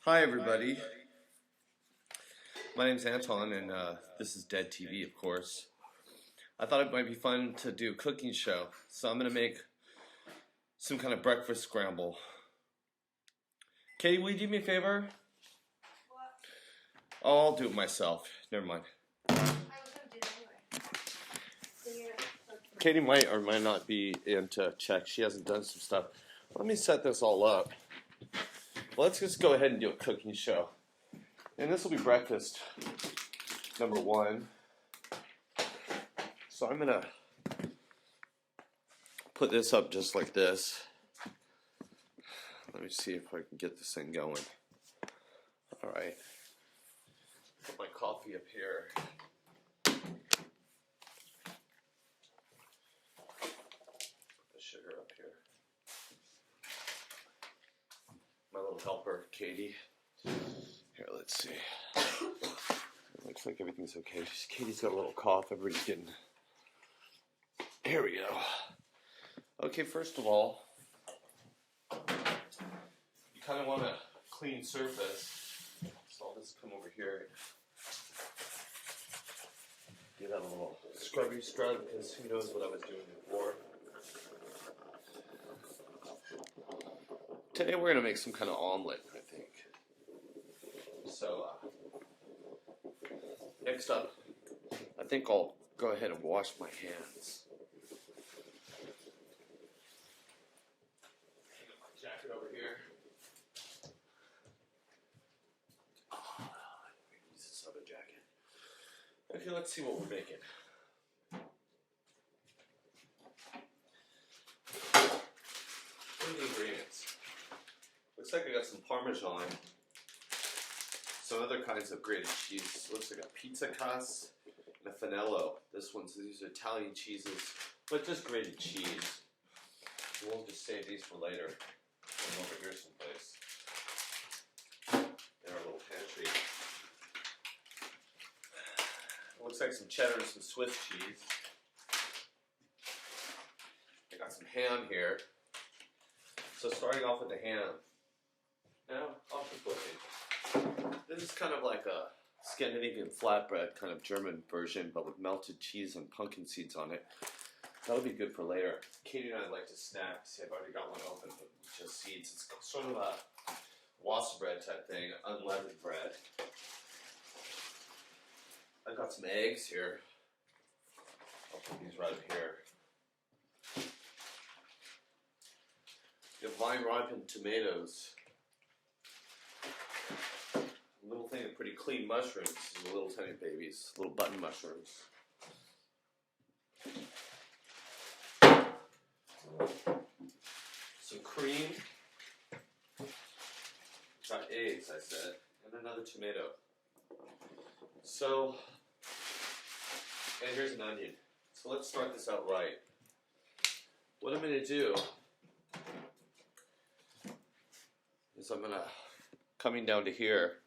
Hi everybody, my name's Anton and this is Dead TV, of course. I thought it might be fun to do a cooking show, so I'm going to make some kind of breakfast scramble. Katie, will you do me a favor? What? Oh, I'll do it myself. Never mind. I was going to do it anyway. Katie might or might not be in to check. She hasn't done some stuff. Let me set this all up. Well, let's just go ahead and do a cooking show. And this will be breakfast number one. So I'm going to put this up just like this. Let me see if I can get this thing going. Alright. Put my coffee up here. Put the sugar up here. My little helper, Katie. Here, let's see. It looks like everything's okay. Katie's got a little cough. Everybody's getting... Here we go. Okay, first of all, you kind of want a clean surface. So I'll just come over here. Give that a little scrubby scrub because who knows what I was doing before. Today we're going to make some kind of omelet, I think. So, next up, I think I'll go ahead and wash my hands. Hang up my jacket over here. Oh, let me use this other jacket. Okay, let's see what we're making. What are the ingredients? Looks like I got some Parmesan, some other kinds of grated cheese. Looks like a pizza crust and a finello. These are Italian cheeses, but just grated cheese. We'll just save these for later. I'm over here someplace. In our little pantry. Looks like some cheddar and some Swiss cheese. I got some ham here. So starting off with the ham. Now, off the cooking. This is kind of like a Scandinavian flatbread kind of German version, but with melted cheese and pumpkin seeds on it. That'll be good for later. Katie and I like to snack. See, I've already got one open with just seeds. It's sort of a wassa bread type thing, unleavened bread. I've got some eggs here. I'll put these right up here. You have vine-ripened tomatoes. A little thing of pretty clean mushrooms. These are little tiny babies, little button mushrooms. Some cream. Got eggs, I said, and another tomato. So, and here's an onion. So let's start this out right. What I'm going to do is coming down to here,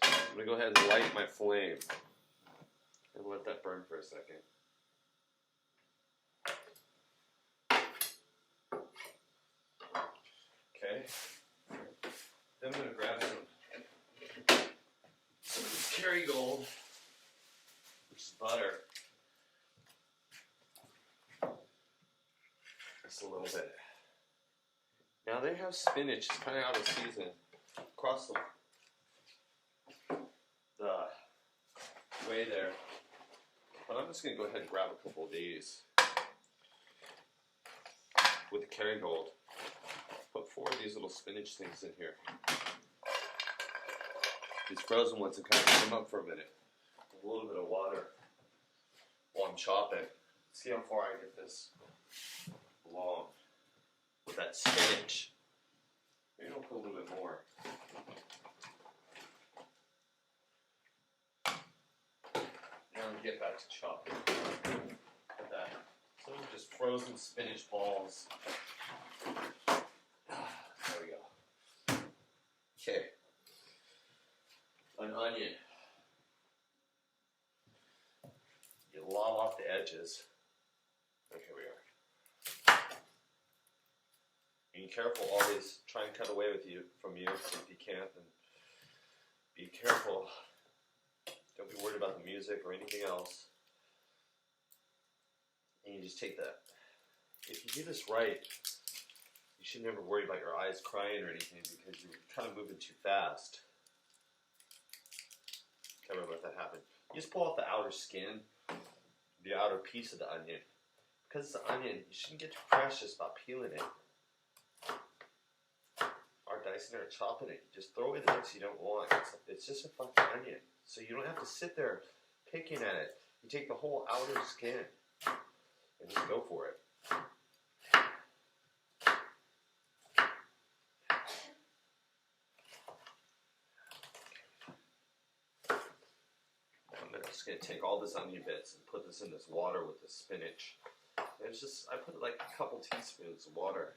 I'm going to go ahead and light my flame and let that burn for a second. Okay. Then I'm going to grab some of this Kerrygold, which is butter. Just a little bit. Now they have spinach. It's kind of out of season across the way there. But I'm just going to go ahead and grab a couple of these with the Kerrygold. Put 4 of these little spinach things in here. These frozen ones, and kind of heat them up for a minute with a little bit of water while I'm chopping. See how far I get this along with that spinach. Maybe I'll put a little bit more. Now I'll get back to chopping. Look at that. Some just frozen spinach balls. There we go. Okay. An onion. You lob off the edges. And here we are. Being careful, always try and cut away from you. If you can't, then Be careful. Don't be worried about the music or anything else. And you just take that. If you do this right, you should never worry about your eyes crying or anything because you're kind of moving too fast. Can't remember if that happened. You just pull off the outer skin, the outer piece of the onion. Because it's an onion, you shouldn't get too precious about peeling it. Or dicing it or chopping it. You just throw away the bits you don't want. It's just a fucking onion. So you don't have to sit there picking at it. You take the whole outer skin and just go for it. I'm just going to take all this onion bits and put this in this water with the spinach. And it's just, I put like a couple teaspoons of water.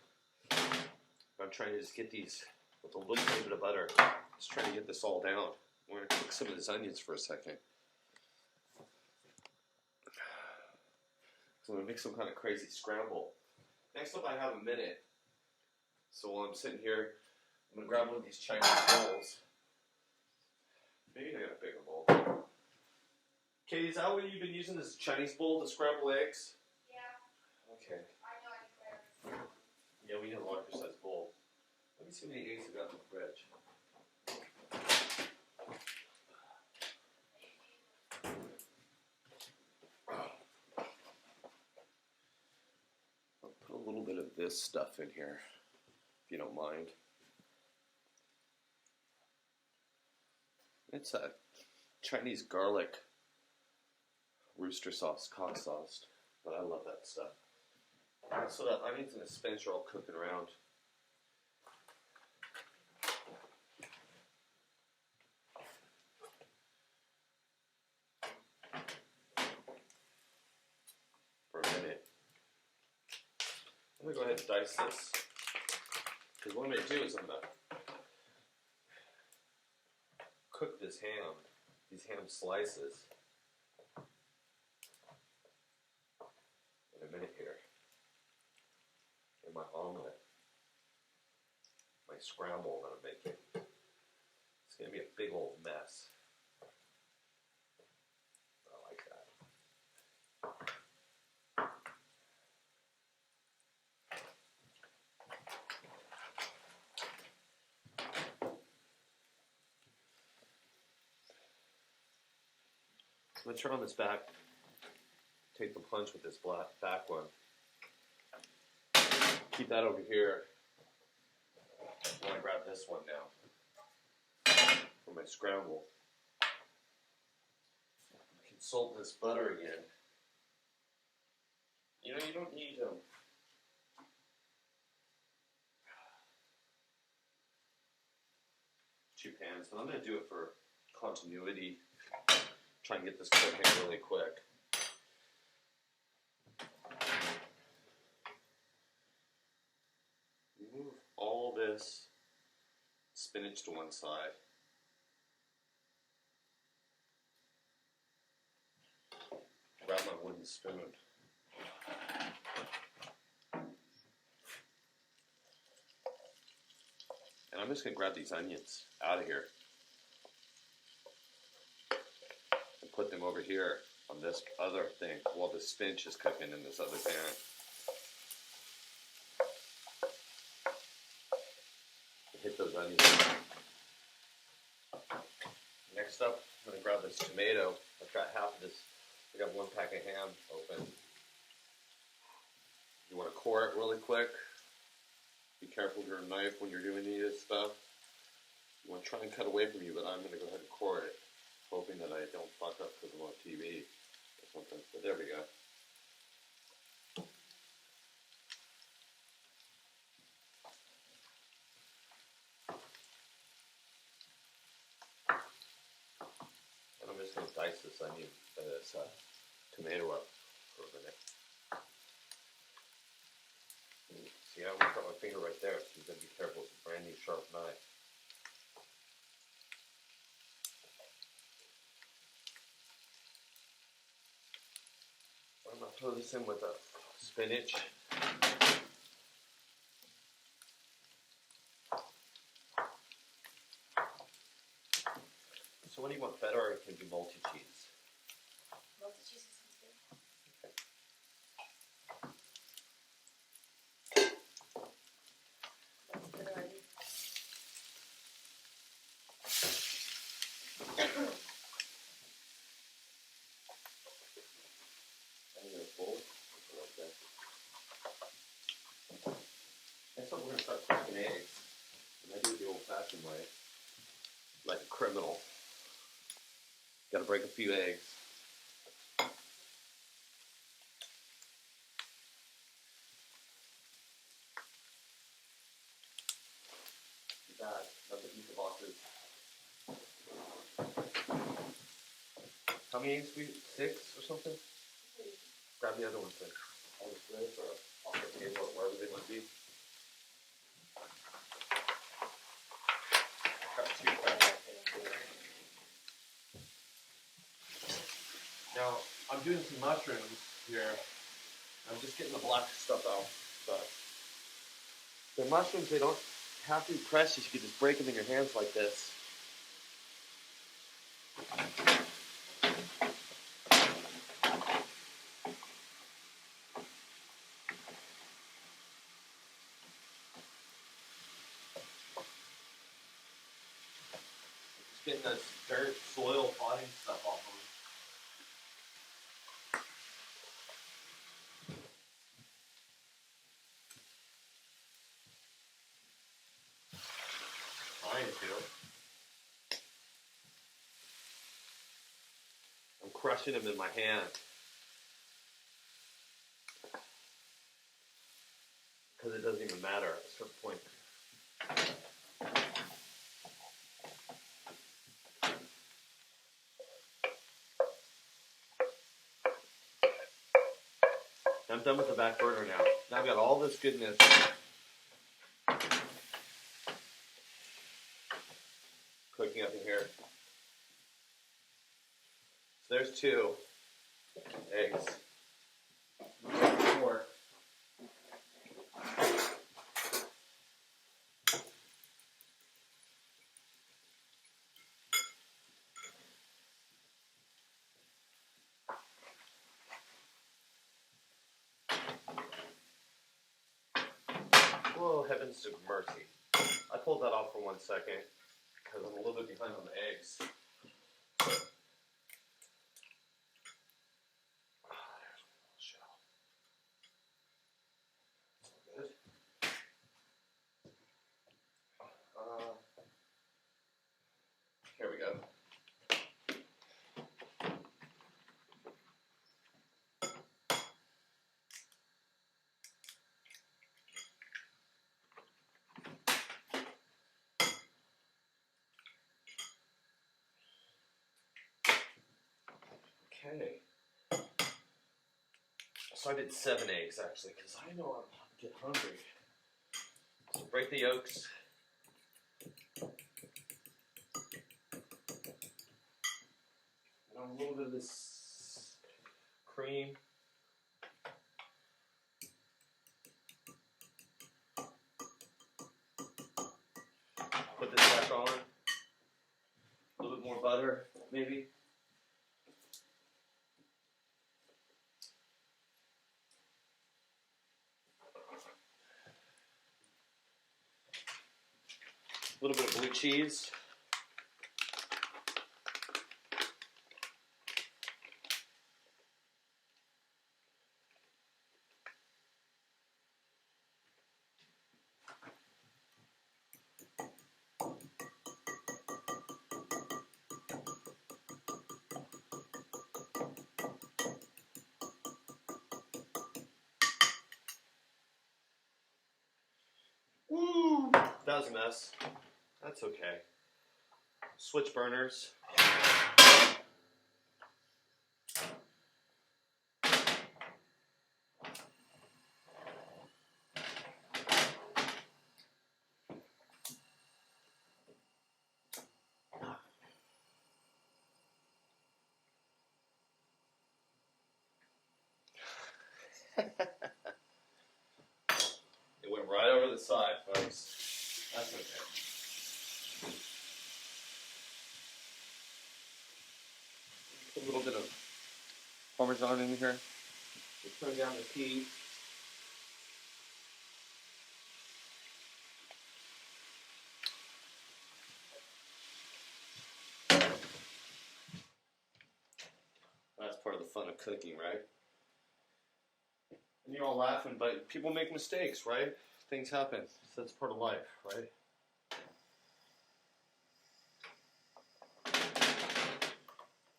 I'm trying to just get these with a little bit of butter. Just trying to get this all down. We're going to cook some of these onions for a second. So I'm going to make some kind of crazy scramble. Next up I have a minute. So while I'm sitting here, I'm going to grab one of these Chinese bowls. Maybe I got a bigger bowl. Katie, is that what you've been using, this Chinese bowl to scramble eggs? Yeah. Okay. I know I declare. Yeah, we need a larger size bowl. Let me see how many eggs I got in the fridge. I'll put a little bit of this stuff in here, if you don't mind. It's a Chinese garlic rooster sauce, cock sauce, but I love that stuff. So the onions and the spinach are all cooking around. For a minute. I'm going to go ahead and dice this. Because what I'm going to do is I'm going to cook this ham, these ham slices, in a minute here. In my omelet. My scramble that I'm making. It's going to be a big old mess. I like that. I'm going to turn on this back, take the punch with this back one. Keep that over here. I want to grab this one now for my scramble. Consult this butter again. You know, you don't need two pans, but I'm going to do it for continuity. Try and get this cooking really quick. Move all this spinach to one side. Grab my wooden spoon. And I'm just going to grab these onions out of here. And put them over here on this other thing while the spinach is cooking in this other pan. Hit those onions. Next up, I'm going to grab this tomato. I've got half of this. I got one pack of ham open. You want to core it really quick. Be careful with your knife when you're doing any of this stuff. You want to try and cut away from you, but I'm going to go ahead and core it, hoping that I don't fuck up because I'm on TV or something. But there we go. And I'm just going to dice this onion, this tomato up for a minute. See, I almost got my finger right there, so you gotta be careful. It's a brand new sharp knife. I'm gonna throw this in with the spinach. what do you want, feta, or it can be multi-cheese? Multi-cheese sounds good. That's good already. I need a bowl. Okay. Next up, we're going to start cracking eggs. And I do it the old-fashioned way, like a criminal. Got to break a few eggs. That. That's what pizza box is. How many eggs? 6 or something? Grab the other one, then. On the fridge or off the table or wherever they might be. Got 2 crackers. Now, I'm doing some mushrooms here. I'm just getting the black stuff out. But the mushrooms, they don't have to be pressed. You can just break them in your hands like this. Just getting this dirt, soil, potting stuff off of them. Trying to. I'm crushing them in my hand. Because it doesn't even matter at a certain point. I'm done with the back burner now. Now I've got all this goodness cooking up in here. So there's 2 eggs. 4. Whoa, heavens to mercy. I pulled that off for 1 second because I'm a little bit behind on the eggs. Good. Here we go. Okay. So I did 7 eggs actually, because I know I'm get hungry. So break the yolks. And a little bit of this cream. Put this back on. A little bit more butter, maybe. A little bit of blue cheese. Woo! That was a mess. That's okay. Switch burners. It went right over the side, folks. That's okay. Parmesan in here. We turn down the heat. That's part of the fun of cooking, right? And you're all laughing, but people make mistakes, right? Things happen. So that's part of life, right?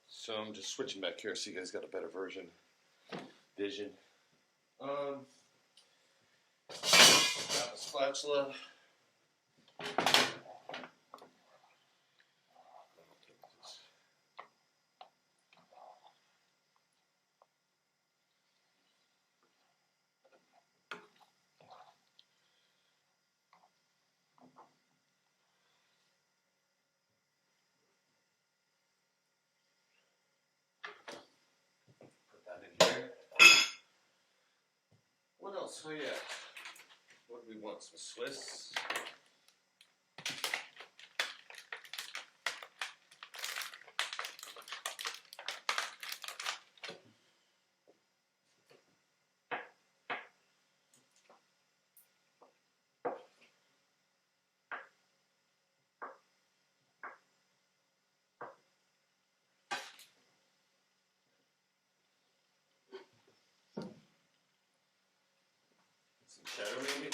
So I'm just switching back here so you guys got a better vision. Grab a spatula. Put that in here. What else? Oh yeah. What do we want? Some Swiss. Some cheddar maybe.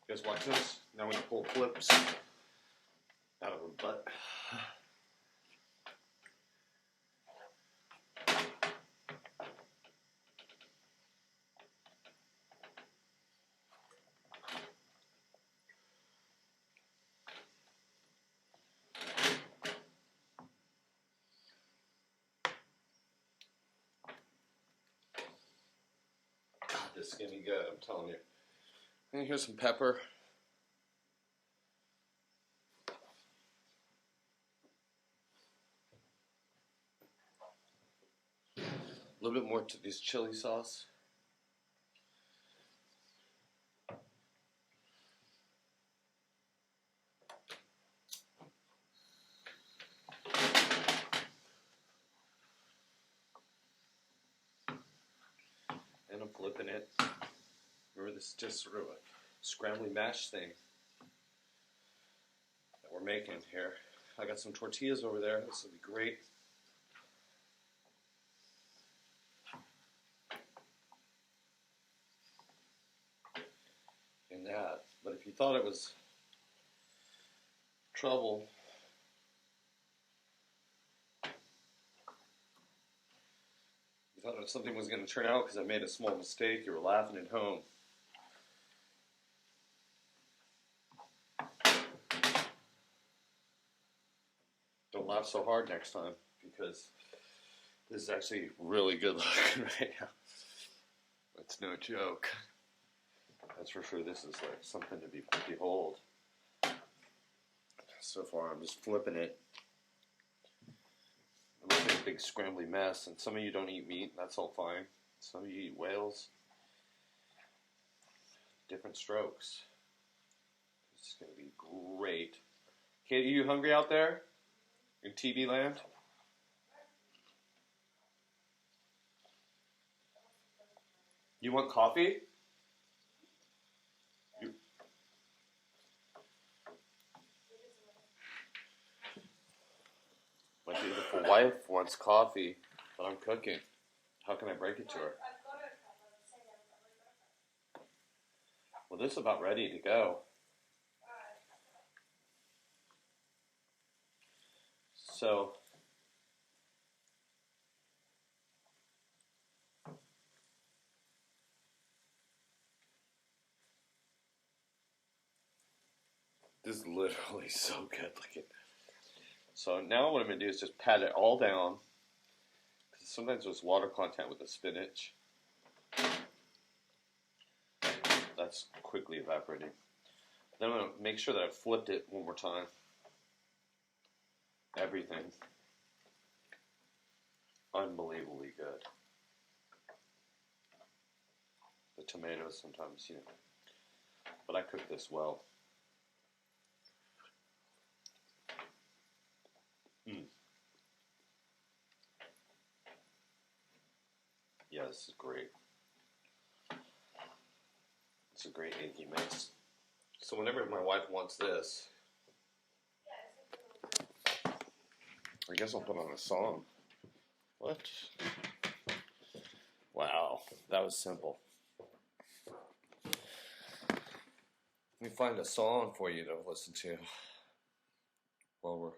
You guys watch this? Now we're gonna pull flips out of her butt. God, this is gonna be good, I'm telling you. And here's some pepper. A little bit more to this chili sauce. And I'm flipping it. Remember, this is just sort of a scrambly mash thing that we're making here. I got some tortillas over there. This will be great. In that. But if you thought it was trouble, you thought something was going to turn out because I made a small mistake, you were laughing at home. Don't laugh so hard next time, because this is actually really good looking right now. It's no joke. That's for sure. This is like something to behold. So far, I'm just flipping it. I'm making a big scrambly mess, and some of you don't eat meat, that's all fine. Some of you eat whales. Different strokes. This is going to be great. Katie, you hungry out there? In TV land? You want coffee? My beautiful wife wants coffee, but I'm cooking. How can I break it to her? Well, this is about ready to go. So, This is literally so good looking. So now what I'm going to do is just pat it all down. Sometimes there's water contact with the spinach. That's quickly evaporating. Then I'm going to make sure that I flipped it one more time. Everything. Unbelievably good. The tomatoes sometimes, you know. But I cook this well. Yeah, this is great. It's a great eggy mix. So whenever my wife wants this, I guess I'll put on a song. What? Wow, that was simple. Let me find a song for you to listen to while we're...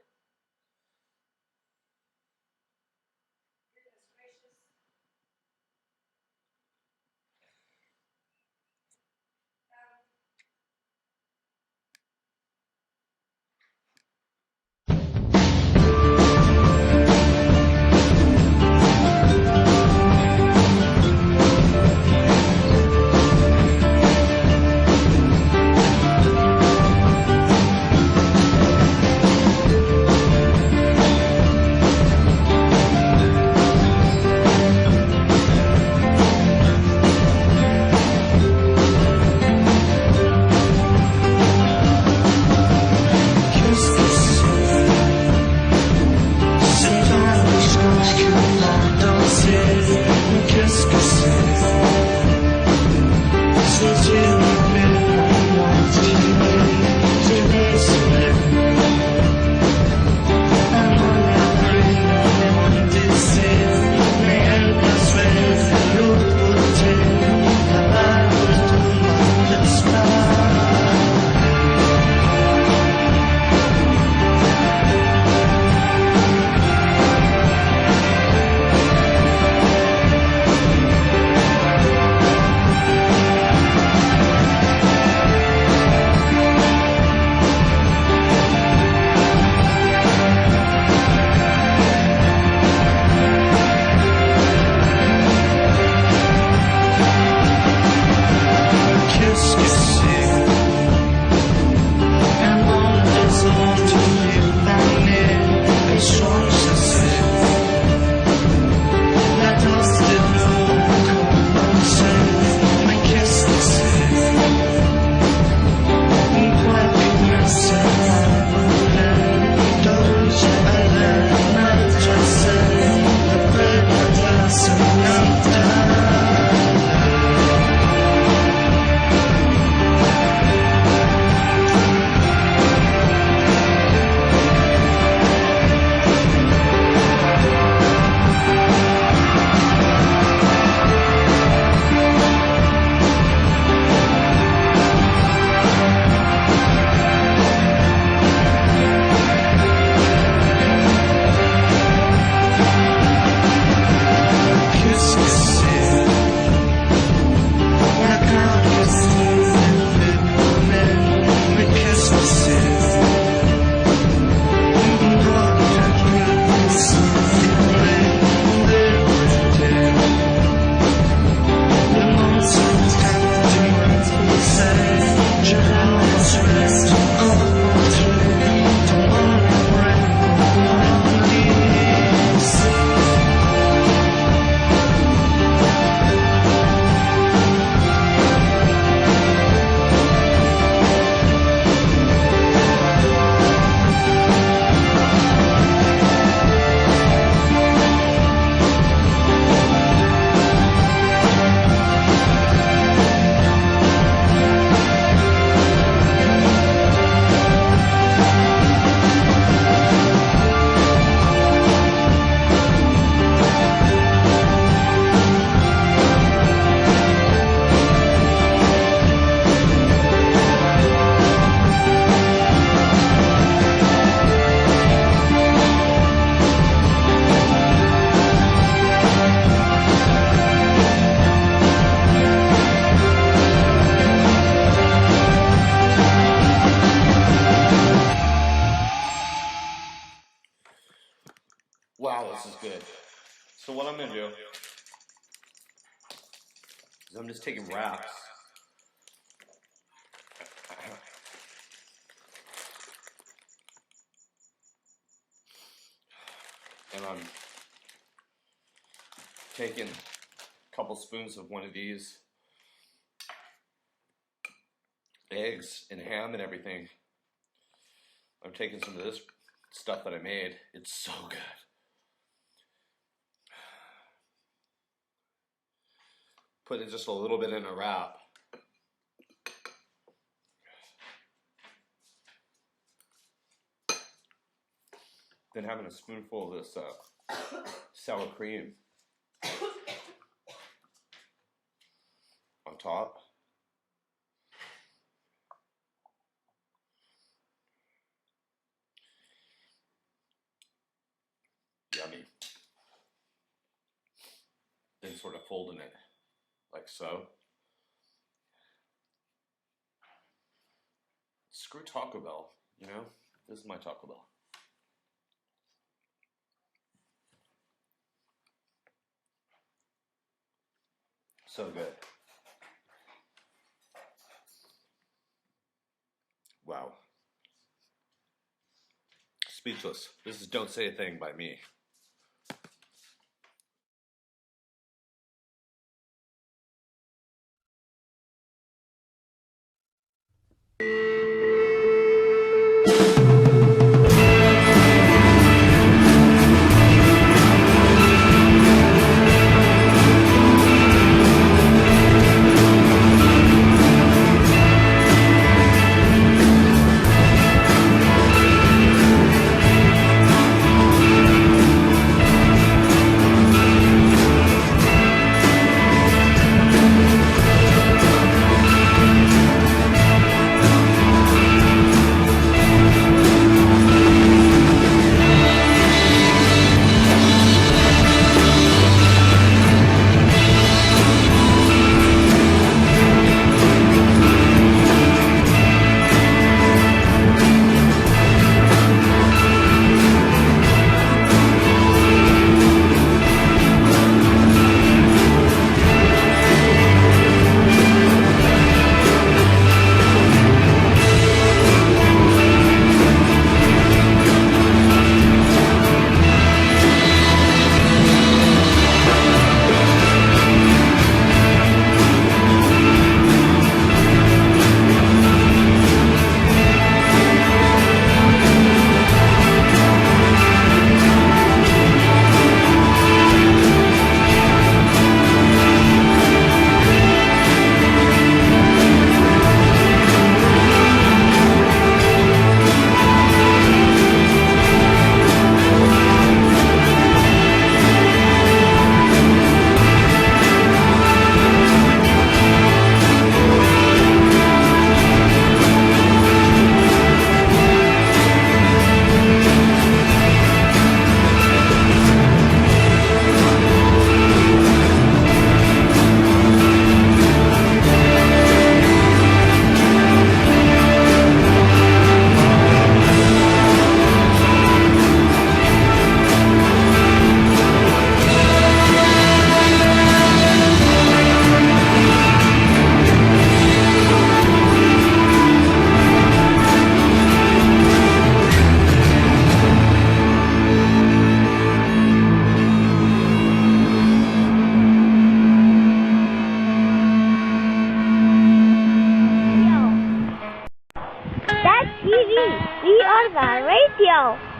Wow, this is good. So what I'm gonna do is I'm just taking wraps. And I'm taking a couple spoons of one of these eggs and ham and everything. I'm taking some of this stuff that I made. It's so good. Putting just a little bit in a wrap. Then having a spoonful of this sour cream on top. Yummy. Then sort of folding it like so. Screw Taco Bell, you know? This is my Taco Bell. So good. Wow. Speechless. This is Don't Say a Thing by me. TV. We are the radio.